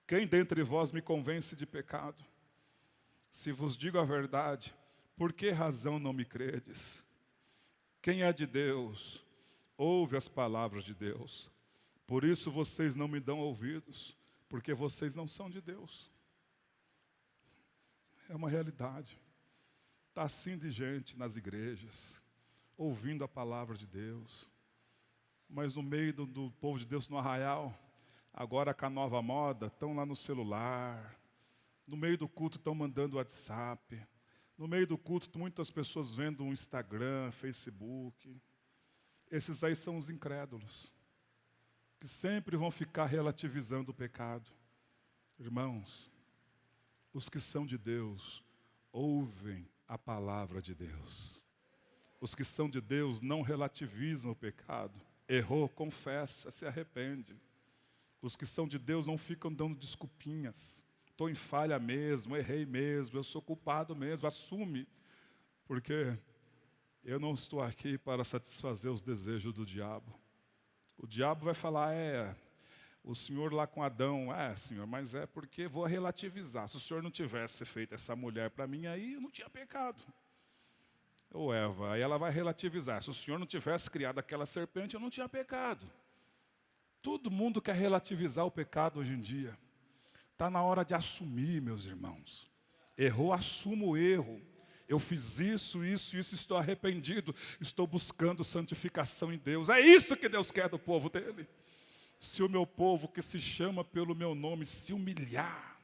Quem dentre vós me convence de pecado? Se vos digo a verdade, por que razão não me credes? Quem é de Deus, ouve as palavras de Deus. Por isso vocês não me dão ouvidos, porque vocês não são de Deus. É uma realidade. Está assim de gente nas igrejas, ouvindo a palavra de Deus. Mas no meio do povo de Deus no arraial, agora com a nova moda, estão lá no celular. No meio do culto estão mandando WhatsApp. No meio do culto, muitas pessoas vendo um Instagram, Facebook. Esses aí são os incrédulos, que sempre vão ficar relativizando o pecado. Irmãos, os que são de Deus, ouvem a palavra de Deus. Os que são de Deus não relativizam o pecado. Errou, confessa, se arrepende. Os que são de Deus não ficam dando desculpinhas. Estou em falha mesmo, errei mesmo, eu sou culpado mesmo, assume. Porque eu não estou aqui para satisfazer os desejos do diabo. O diabo vai falar: o senhor lá com Adão, senhor, mas é porque vou relativizar. Se o senhor não tivesse feito essa mulher para mim, aí eu não tinha pecado. Ou Eva, aí ela vai relativizar. Se o senhor não tivesse criado aquela serpente, eu não tinha pecado. Todo mundo quer relativizar o pecado hoje em dia. Está na hora de assumir, meus irmãos. Errou, assuma o erro. Eu fiz isso, estou arrependido, estou buscando santificação em Deus. É isso que Deus quer do povo dele. Se o meu povo, que se chama pelo meu nome, se humilhar,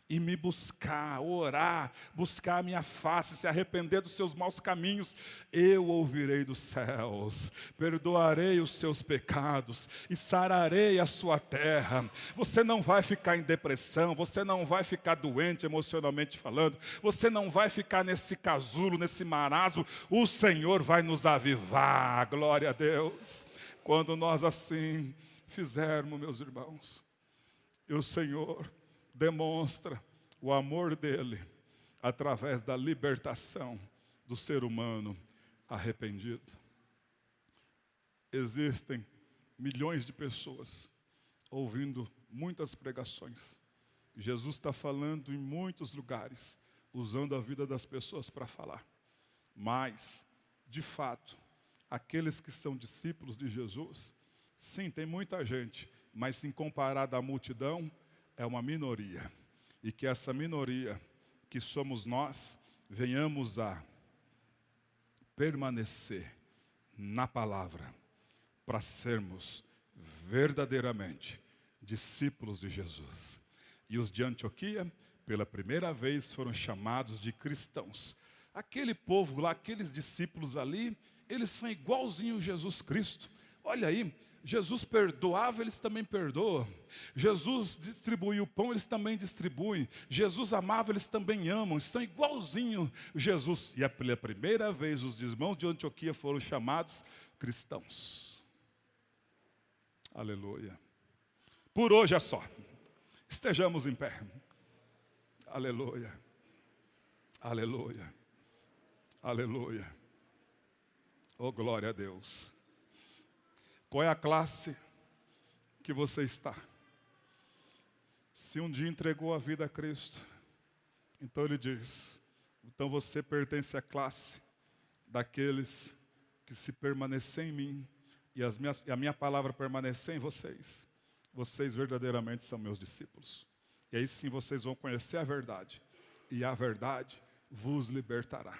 e me buscar, orar, buscar a minha face, se arrepender dos seus maus caminhos, eu ouvirei dos céus, perdoarei os seus pecados e sararei a sua terra. Você não vai ficar em depressão, você não vai ficar doente emocionalmente falando, você não vai ficar nesse casulo, nesse marasmo. O Senhor vai nos avivar, glória a Deus. Quando nós assim fizermos, meus irmãos, e o Senhor demonstra o amor dele através da libertação do ser humano arrependido. Existem milhões de pessoas ouvindo muitas pregações. Jesus está falando em muitos lugares, usando a vida das pessoas para falar. Mas, de fato, aqueles que são discípulos de Jesus, sim, tem muita gente, mas se comparado à multidão, é uma minoria. E que essa minoria, que somos nós, venhamos a permanecer na palavra, para sermos verdadeiramente discípulos de Jesus. E os de Antioquia, pela primeira vez, foram chamados de cristãos. Aquele povo lá, aqueles discípulos ali, eles são igualzinho a Jesus Cristo. Olha aí, Jesus perdoava, eles também perdoam. Jesus distribuía o pão, eles também distribuem. Jesus amava, eles também amam. São igualzinho Jesus. E pela primeira vez, os irmãos de Antioquia foram chamados cristãos. Aleluia. Por hoje é só. Estejamos em pé. Aleluia. Aleluia. Aleluia. Oh, glória a Deus. Qual é a classe que você está? Se um dia entregou a vida a Cristo, então ele diz, então você pertence à classe daqueles que, se permanecer em mim e a minha palavra permanecer em vocês, vocês verdadeiramente são meus discípulos. E aí sim vocês vão conhecer a verdade, e a verdade vos libertará.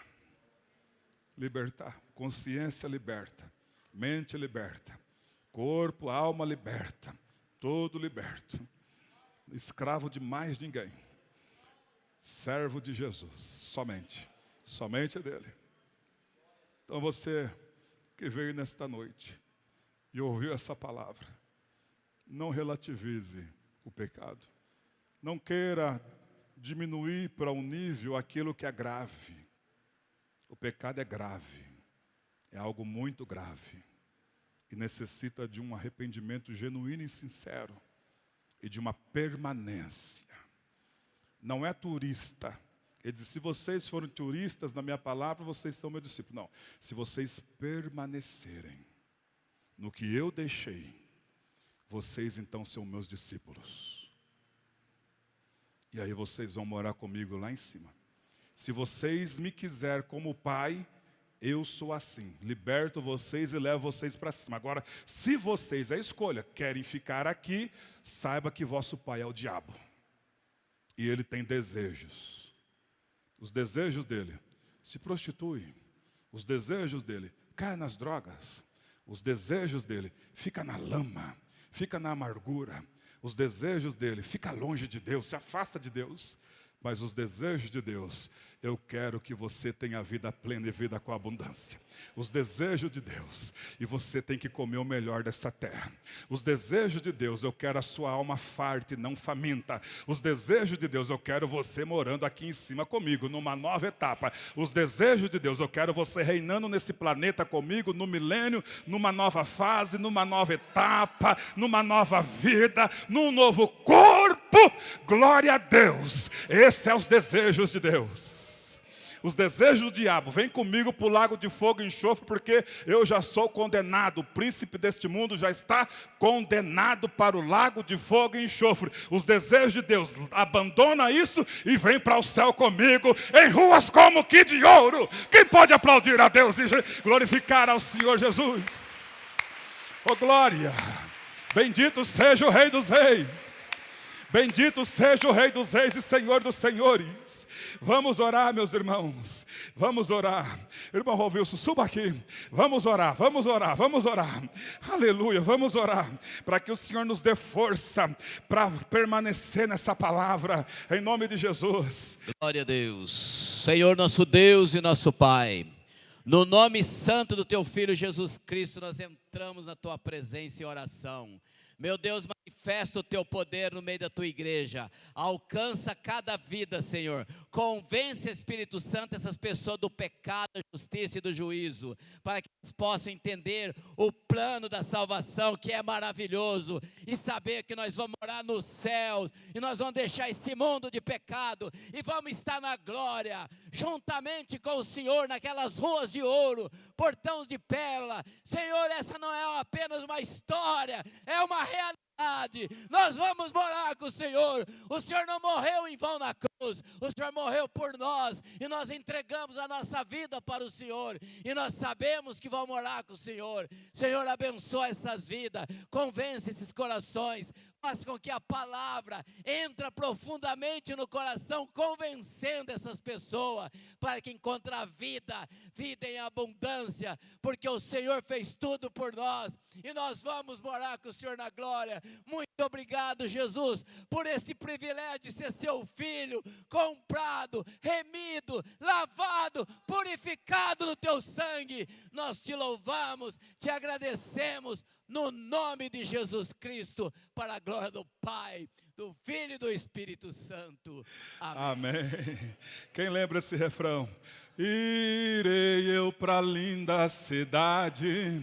Libertar, consciência liberta, mente liberta, corpo, alma liberta, todo liberto. Escravo de mais ninguém. Servo de Jesus, somente dele. Então você que veio nesta noite e ouviu essa palavra, não relativize o pecado. Não queira diminuir para um nível aquilo que é grave. O pecado é grave, é algo muito grave. E necessita de um arrependimento genuíno e sincero. E de uma permanência. Não é turista. Ele diz, se vocês forem turistas na minha palavra, vocês são meus discípulos. Não, se vocês permanecerem no que eu deixei, vocês então são meus discípulos. E aí vocês vão morar comigo lá em cima. Se vocês me quiserem como Pai, eu sou assim, liberto vocês e levo vocês para cima. Agora, se vocês, a escolha, querem ficar aqui, saiba que vosso pai é o diabo. E ele tem desejos. Os desejos dele se prostituem. Os desejos dele caem nas drogas. Os desejos dele fica na lama, fica na amargura. Os desejos dele fica longe de Deus, se afasta de Deus. Mas os desejos de Deus, eu quero que você tenha vida plena e vida com abundância. Os desejos de Deus, e você tem que comer o melhor dessa terra. Os desejos de Deus, eu quero a sua alma farta e não faminta. Os desejos de Deus, eu quero você morando aqui em cima comigo, numa nova etapa. Os desejos de Deus, eu quero você reinando nesse planeta comigo, no milênio, numa nova fase, numa nova etapa, numa nova vida, num novo corpo. Glória a Deus. Esses são os desejos de Deus. Os desejos do diabo, vem comigo para o lago de fogo e enxofre, porque eu já sou condenado. O príncipe deste mundo já está condenado para o lago de fogo e enxofre. Os desejos de Deus, abandona isso e vem para o céu comigo, em ruas como que de ouro. Quem pode aplaudir a Deus e glorificar ao Senhor Jesus? Oh glória, bendito seja o Rei dos Reis. Bendito seja o Rei dos Reis e Senhor dos Senhores. Vamos orar, meus irmãos. Vamos orar. Irmão Rovilson, suba aqui. Vamos orar, vamos orar, vamos orar. Aleluia, vamos orar. Para que o Senhor nos dê força para permanecer nessa palavra. Em nome de Jesus. Glória a Deus. Senhor nosso Deus e nosso Pai. No nome santo do Teu Filho Jesus Cristo, nós entramos na Tua presença em oração. Meu Deus, manifesta o Teu poder no meio da Tua igreja. Alcança cada vida, Senhor. Convence, Espírito Santo, essas pessoas do pecado, da justiça e do juízo, para que eles possam entender o plano da salvação, que é maravilhoso, e saber que nós vamos morar nos céus, e nós vamos deixar esse mundo de pecado, e vamos estar na glória, juntamente com o Senhor, naquelas ruas de ouro, portões de pérola. Senhor, essa não é apenas uma história, é uma realidade. Nós vamos morar com o Senhor. O Senhor não morreu em vão na cruz, o Senhor morreu por nós, e nós entregamos a nossa vida para o Senhor, e nós sabemos que vamos morar com o Senhor. Senhor, abençoa essas vidas, convence esses corações, faz com que a palavra entre profundamente no coração, convencendo essas pessoas, para que encontrem a vida, vida em abundância, porque o Senhor fez tudo por nós, e nós vamos morar com o Senhor na glória. Muito obrigado, Jesus, por esse privilégio de ser seu filho, comprado, remido, lavado, purificado no teu sangue. Nós te louvamos, te agradecemos, no nome de Jesus Cristo, para a glória do Pai, do Filho e do Espírito Santo. Amém. Amém. Quem lembra esse refrão? Irei eu para a linda cidade,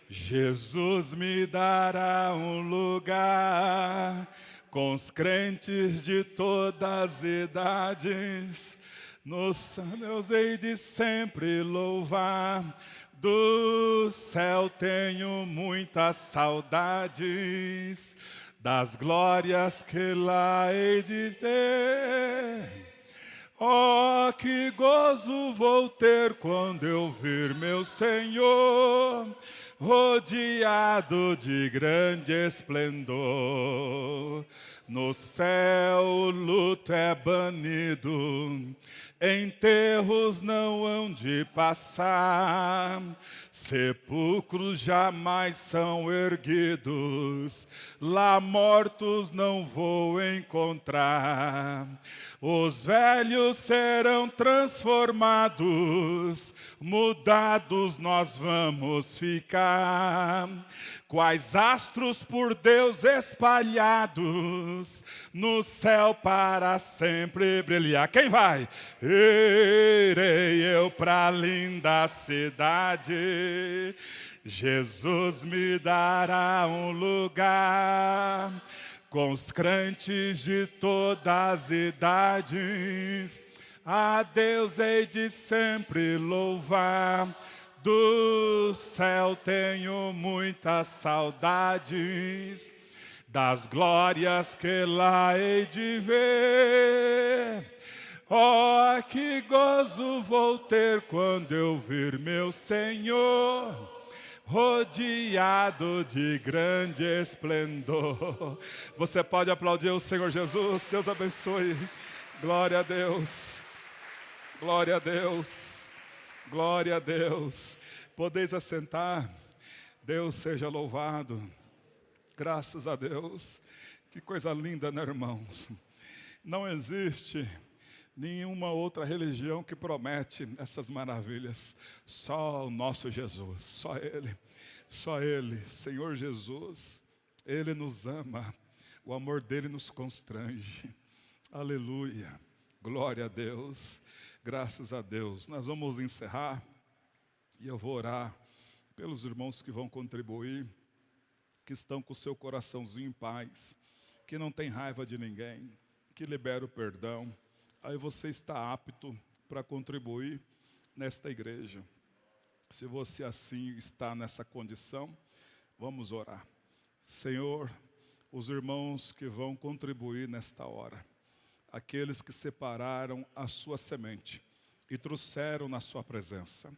Jesus me dará um lugar, com os crentes de todas as idades, no céu eu hei de sempre louvar. Do céu tenho muitas saudades, das glórias que lá hei de ter. Oh, que gozo vou ter quando eu vir meu Senhor, rodeado de grande esplendor. No céu o luto é banido, enterros não hão de passar, sepulcros jamais são erguidos, lá mortos não vou encontrar. Os velhos serão transformados, mudados nós vamos ficar. Quais astros por Deus espalhados, no céu para sempre brilhar. Quem vai? Irei eu para a linda cidade, Jesus me dará um lugar, com os crentes de todas as idades, a Deus hei de sempre louvar. Do céu tenho muitas saudades, das glórias que lá hei de ver. Oh, que gozo vou ter quando eu vir meu Senhor, rodeado de grande esplendor. Você pode aplaudir o Senhor Jesus. Deus abençoe. Glória a Deus. Glória a Deus. Glória a Deus. Podeis assentar. Deus seja louvado. Graças a Deus. Que coisa linda, né, irmãos? Não existe nenhuma outra religião que promete essas maravilhas. Só o nosso Jesus, só Ele, Senhor Jesus. Ele nos ama, o amor dele nos constrange. Aleluia, glória a Deus, graças a Deus. Nós vamos encerrar e eu vou orar pelos irmãos que vão contribuir, que estão com o seu coraçãozinho em paz, que não tem raiva de ninguém, que libera o perdão. Aí você está apto para contribuir nesta igreja. Se você assim está nessa condição, vamos orar. Senhor, os irmãos que vão contribuir nesta hora, aqueles que separaram a sua semente e trouxeram na sua presença.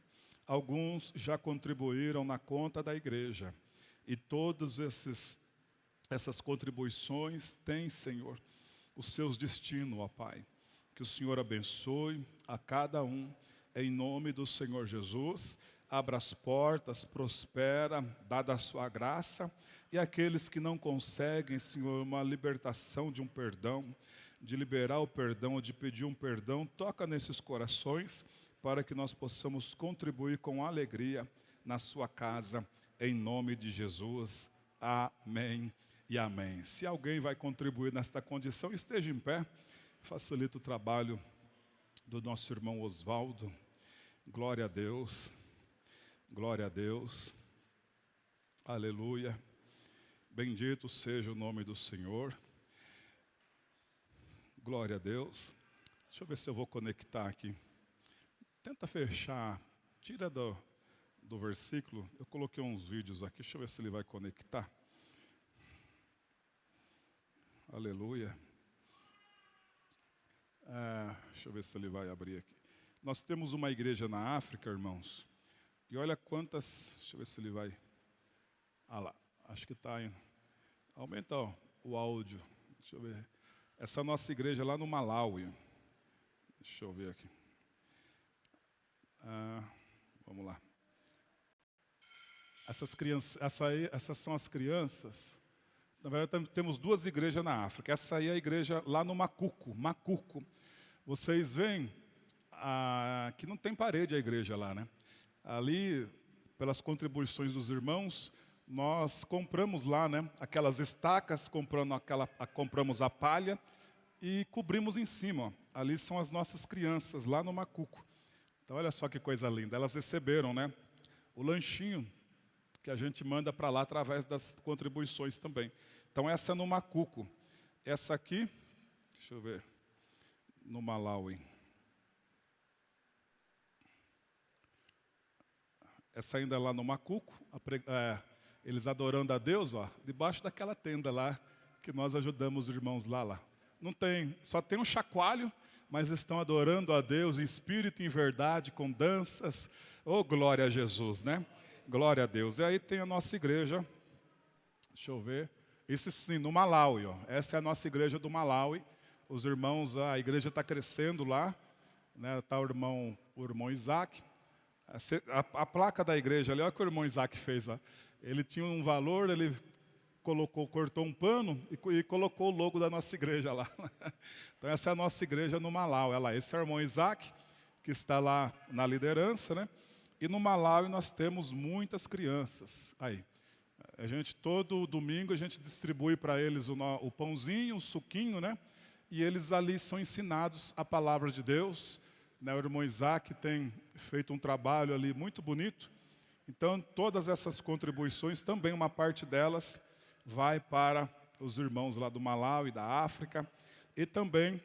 Alguns já contribuíram na conta da igreja, e todos esses essas contribuições têm, Senhor, os seus destinos, ó Pai. Que o Senhor abençoe a cada um, em nome do Senhor Jesus. Abra as portas, prospera, dada a sua graça. E aqueles que não conseguem, Senhor, uma libertação de um perdão, de liberar o perdão, de pedir um perdão, toca nesses corações, para que nós possamos contribuir com alegria na sua casa, em nome de Jesus. Amém e amém. Se alguém vai contribuir nesta condição, esteja em pé, facilita o trabalho do nosso irmão Osvaldo. Glória a Deus, glória a Deus, aleluia, bendito seja o nome do Senhor, glória a Deus. Deixa eu ver se eu vou conectar aqui, tenta fechar, tira do versículo, eu coloquei uns vídeos aqui, deixa eu ver se ele vai conectar, aleluia. Deixa eu ver se ele vai abrir aqui. Nós temos uma igreja na África, irmãos, e olha quantas, deixa eu ver se ele vai, lá, acho que está indo, aumenta o áudio, deixa eu ver, essa nossa igreja lá no Malawi, deixa eu ver aqui, vamos lá, essas são as crianças, na verdade temos duas igrejas na África, essa aí é a igreja lá no Macuco, vocês veem, que não tem parede a igreja lá, né? Ali, pelas contribuições dos irmãos, nós compramos lá, né? Aquelas estacas, compramos a palha e cobrimos em cima. Ó. Ali são as nossas crianças, lá no Macuco. Então, olha só que coisa linda. Elas receberam, né? O lanchinho que a gente manda para lá através das contribuições também. Então, essa é no Macuco. Essa aqui, deixa eu ver, no Malawi. Essa ainda é lá no Macuco, eles adorando a Deus, ó, debaixo daquela tenda lá, que nós ajudamos os irmãos lá. Não tem, só tem um chacoalho, mas estão adorando a Deus em espírito e em verdade, com danças. Oh, glória a Jesus, né? Glória a Deus. E aí tem a nossa igreja, deixa eu ver, isso sim, no Malawi, ó. Essa é a nossa igreja do Malawi. Os irmãos, a igreja está crescendo lá, né? Está o irmão Isaac. A placa da igreja ali, olha o que o irmão Isaac fez. Ó. Ele tinha um valor, ele cortou um pano e colocou o logo da nossa igreja lá. Então essa é a nossa igreja no Malawi. Olha lá, esse é o irmão Isaac, que está lá na liderança, né? E no Malawi nós temos muitas crianças. Aí, a gente todo domingo a gente distribui para eles o pãozinho, o suquinho, né? E eles ali são ensinados a palavra de Deus. Né, o irmão Isaac tem feito um trabalho ali muito bonito. Então, todas essas contribuições, também uma parte delas vai para os irmãos lá do Malawi, da África. E também,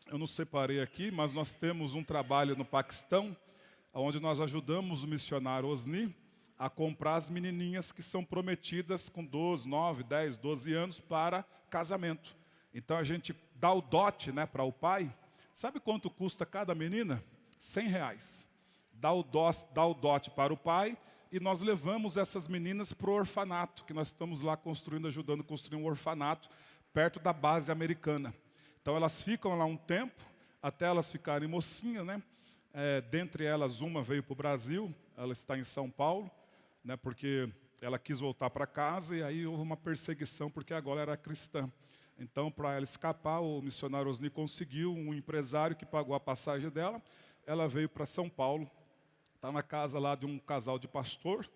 eu não separei aqui, mas nós temos um trabalho no Paquistão, onde nós ajudamos o missionário Osni a comprar as menininhas que são prometidas com 12, 9, 10, 12 anos para casamento. Então, a gente dá o dote, né, para o pai. Sabe quanto custa cada menina? R$100. Dá o dote para o pai e nós levamos essas meninas para o orfanato, que nós estamos lá ajudando a construir um orfanato perto da base americana. Então elas ficam lá um tempo, até elas ficarem mocinhas, né? Dentre elas, uma veio para o Brasil, ela está em São Paulo, né? Porque ela quis voltar para casa e aí houve uma perseguição, porque agora era cristã. Então, para ela escapar, o missionário Osni conseguiu um empresário que pagou a passagem dela. Ela veio para São Paulo, está na casa lá de um casal de pastor,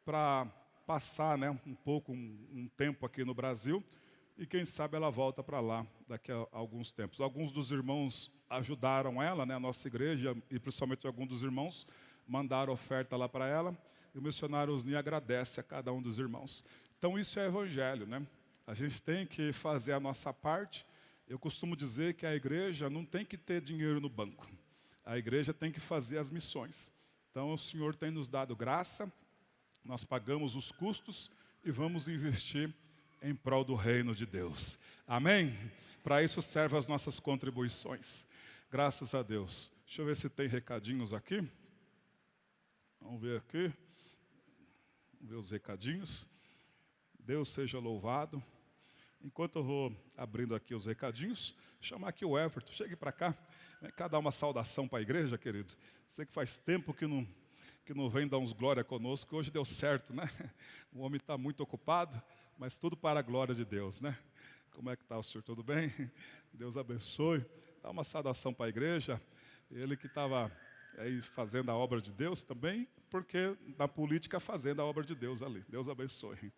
para passar, né, um tempo aqui no Brasil. E quem sabe ela volta para lá daqui a alguns tempos. Alguns dos irmãos ajudaram ela, né, a nossa igreja, e principalmente alguns dos irmãos mandaram oferta lá para ela. E o missionário Osni agradece a cada um dos irmãos. Então, isso é evangelho, né? A gente tem que fazer a nossa parte. Eu costumo dizer que a igreja não tem que ter dinheiro no banco. A igreja tem que fazer as missões. Então, o Senhor tem nos dado graça, nós pagamos os custos e vamos investir em prol do reino de Deus. Amém? Para isso servem as nossas contribuições. Graças a Deus. Deixa eu ver se tem recadinhos aqui. Vamos ver aqui. Vamos ver os recadinhos. Deus seja louvado. Enquanto eu vou abrindo aqui os recadinhos, chamar aqui o Everton, chegue para cá, vem cá dar uma saudação para a igreja, querido. Sei que faz tempo que não vem dar uns glória conosco, hoje deu certo, né? O homem está muito ocupado, mas tudo para a glória de Deus, né? Como é que está o senhor, tudo bem? Deus abençoe. Dá uma saudação para a igreja, ele que estava aí fazendo a obra de Deus também, porque na política fazendo a obra de Deus ali. Deus abençoe.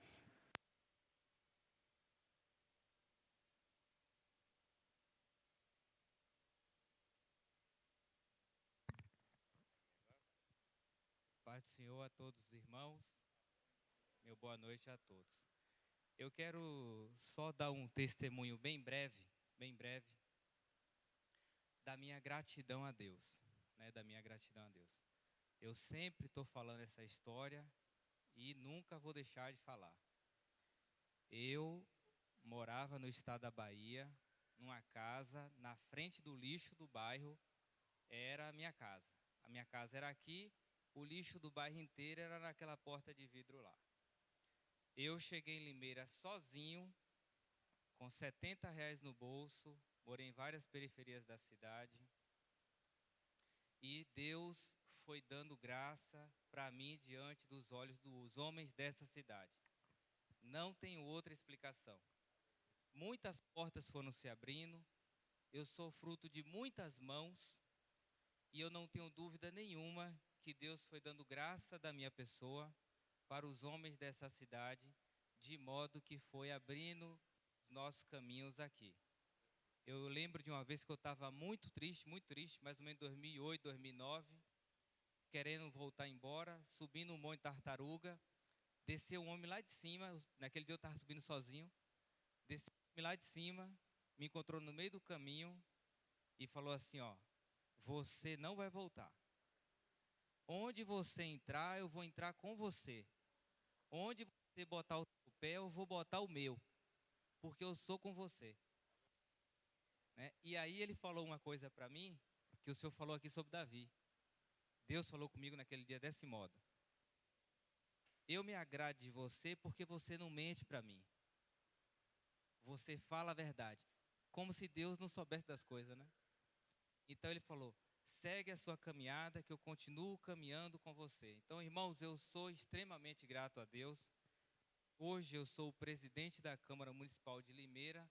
Paz do Senhor a todos os irmãos, meu boa noite a todos. Eu quero só dar um testemunho bem breve, da minha gratidão a Deus, né, da minha gratidão a Deus. Eu sempre estou falando essa história e nunca vou deixar de falar. Eu morava no estado da Bahia, numa casa, na frente do lixo do bairro, era a minha casa. A minha casa era aqui, o lixo do bairro inteiro era naquela porta de vidro lá. Eu cheguei em Limeira sozinho, com R$ 70 no bolso, morei em várias periferias da cidade. E Deus foi dando graça para mim diante dos olhos dos homens dessa cidade. Não tenho outra explicação. Muitas portas foram se abrindo, eu sou fruto de muitas mãos, e eu não tenho dúvida nenhuma que Deus foi dando graça da minha pessoa para os homens dessa cidade, de modo que foi abrindo os nossos caminhos aqui. Eu lembro de uma vez que eu estava muito triste, mais ou menos 2008, 2009, querendo voltar embora, subindo o Monte Tartaruga, desceu um homem lá de cima, naquele dia eu estava subindo sozinho, desceu um homem lá de cima, me encontrou no meio do caminho e falou assim, ó, você não vai voltar. Onde você entrar, eu vou entrar com você. Onde você botar o seu pé, eu vou botar o meu, porque eu sou com você. Né? E aí ele falou uma coisa para mim, que o senhor falou aqui sobre Davi. Deus falou comigo naquele dia desse modo. Eu me agrado de você porque você não mente para mim. Você fala a verdade. Como se Deus não soubesse das coisas, né? Então ele falou, segue a sua caminhada que eu continuo caminhando com você. Então, irmãos, eu sou extremamente grato a Deus. Hoje eu sou o presidente da Câmara Municipal de Limeira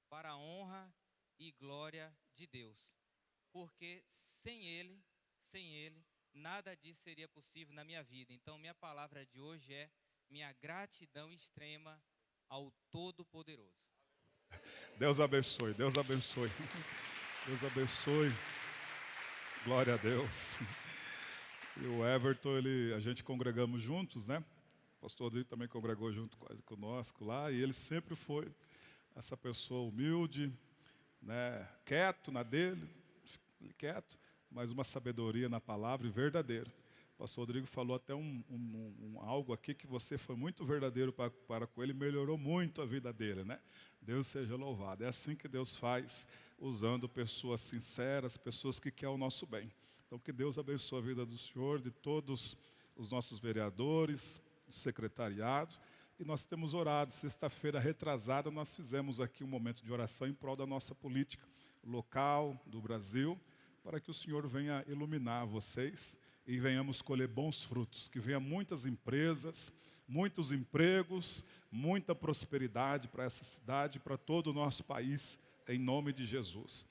para a honra e glória de Deus. Porque sem Ele, nada disso seria possível na minha vida. Então, minha palavra de hoje é minha gratidão extrema ao Todo-Poderoso. Deus abençoe, Deus abençoe. Deus abençoe. Glória a Deus. E o Everton, a gente congregamos juntos, né? O pastor Rodrigo também congregou junto conosco lá, e ele sempre foi essa pessoa humilde, né? Quieto na dele, quieto, mas uma sabedoria na palavra e verdadeiro. O pastor Rodrigo falou até algo aqui que você foi muito verdadeiro para com ele, melhorou muito a vida dele, né? Deus seja louvado. É assim que Deus faz, usando pessoas sinceras, pessoas que querem o nosso bem. Então, que Deus abençoe a vida do senhor, de todos os nossos vereadores, secretariado. E nós temos orado. Sexta-feira retrasada, nós fizemos aqui um momento de oração em prol da nossa política local, do Brasil, para que o Senhor venha iluminar vocês e venhamos colher bons frutos, que venha muitas empresas, muitos empregos, muita prosperidade para essa cidade, para todo o nosso país, em nome de Jesus.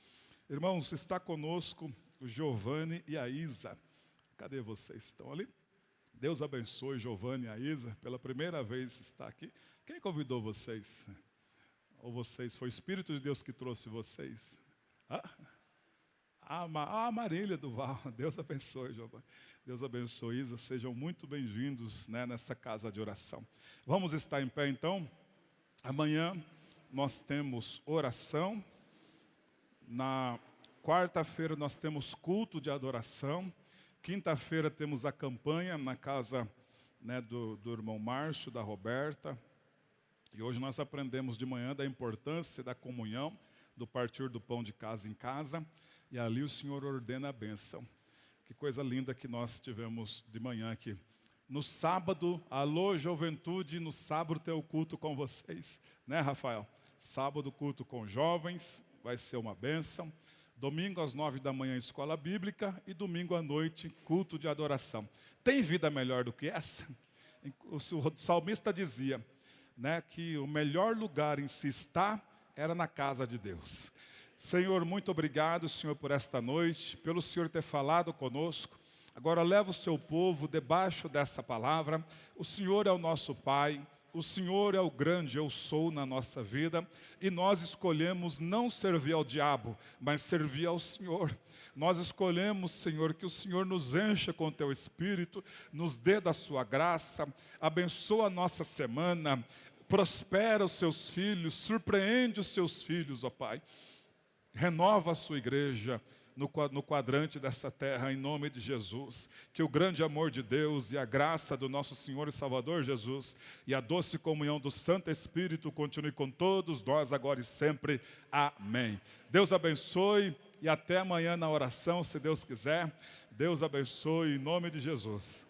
Irmãos, está conosco o Giovanni e a Isa. Cadê vocês? Estão ali? Deus abençoe Giovanni e a Isa, pela primeira vez está aqui. Quem convidou vocês? Ou vocês? Foi o Espírito de Deus que trouxe vocês? A Marília Duval. Deus abençoe, Giovanni. Deus abençoe, Isa. Sejam muito bem-vindos, né, nessa casa de oração. Vamos estar em pé, então. Amanhã nós temos oração. Na quarta-feira nós temos culto de adoração. Quinta-feira temos a campanha na casa, né, do irmão Márcio, da Roberta. E hoje nós aprendemos de manhã da importância da comunhão, do partir do pão de casa em casa. E ali o Senhor ordena a bênção. Que coisa linda que nós tivemos de manhã aqui. No sábado, alô juventude, no sábado tem o culto com vocês. Né, Rafael? Sábado, culto com jovens, vai ser uma bênção. Domingo, às 9 da manhã, escola bíblica. E domingo à noite, culto de adoração. Tem vida melhor do que essa? O salmista dizia, né, que o melhor lugar em se estar era na casa de Deus. Senhor, muito obrigado, Senhor, por esta noite, pelo Senhor ter falado conosco. Agora leva o seu povo debaixo dessa palavra. O Senhor é o nosso Pai. O Senhor é o grande eu sou na nossa vida, e nós escolhemos não servir ao diabo, mas servir ao Senhor. Nós escolhemos, Senhor, que o Senhor nos encha com o teu Espírito, nos dê da sua graça, abençoa a nossa semana, prospera os seus filhos, surpreende os seus filhos, ó Pai. Renova a sua igreja no quadrante dessa terra, em nome de Jesus. Que o grande amor de Deus e a graça do nosso Senhor e Salvador Jesus e a doce comunhão do Santo Espírito continue com todos nós agora e sempre. Amém. Deus abençoe e até amanhã na oração, se Deus quiser. Deus abençoe em nome de Jesus.